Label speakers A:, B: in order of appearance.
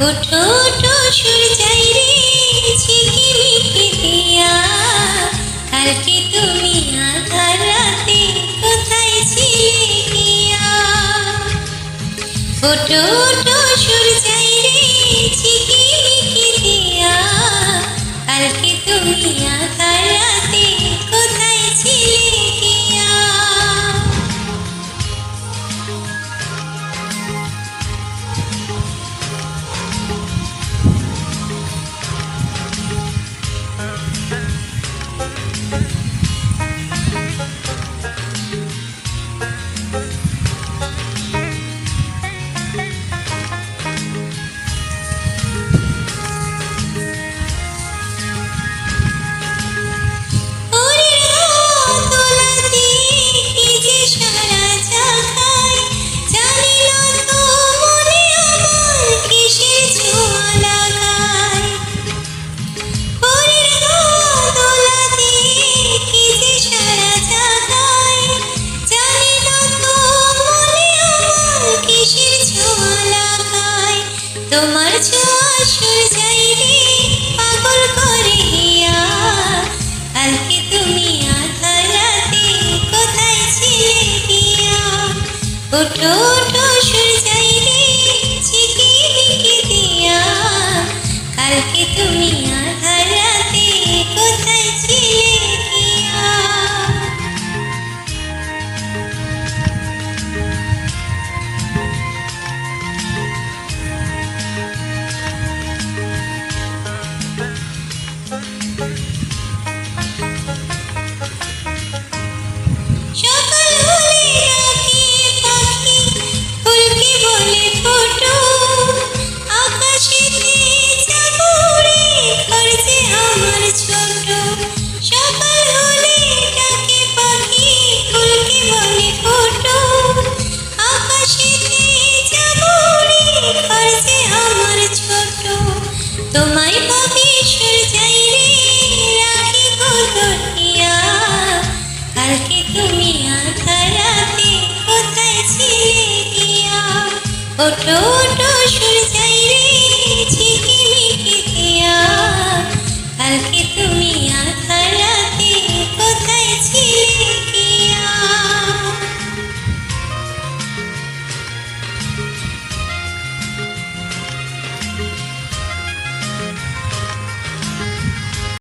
A: ওঠো ওঠো সূর্যাই রে ঝিকিমিকি দিয়া, কালকে তুমি আধার রাতে কোথায় ছিলে গিয়া। ওঠো ওঠো সূর্যাই রে ঝিকিমিকি দিয়া, কালকে তুমি আধার রাতে কোথায় ছিলে গিয়া। তোমার ছোঁয়া সূর্যাই রে পাগল করে হিয়া, কালকে তুমি আধার রাতে কোথায় ছিলে গিয়া। ওঠো ওঠো সূর্যাই রে ঝিকিমিকি দিয়া, কালকে তুমি আধার রাতে কোথায় ছিলে গিয়া। সকাল হলে ডাকে পাখি, ফুলকে বলে ফোটো, আকাশেতে যাব উড়ে, ঘর যে আমার ছোট। সকাল হলে ডাকে পাখি, ফুলকে বলে ফোটো, আকাশেতে যাব উড়ে, ঘর যে আমার ছোট। তোমায় পাবে সূর্যাই রে রাখি ধরিয়া, কালকে তুমি আধার রাতে কোথায় ছিলে গিয়া। ওঠো ওঠো সূর্যাই রে ঝিকিমিকি দিয়া, কালকে তুমি আধার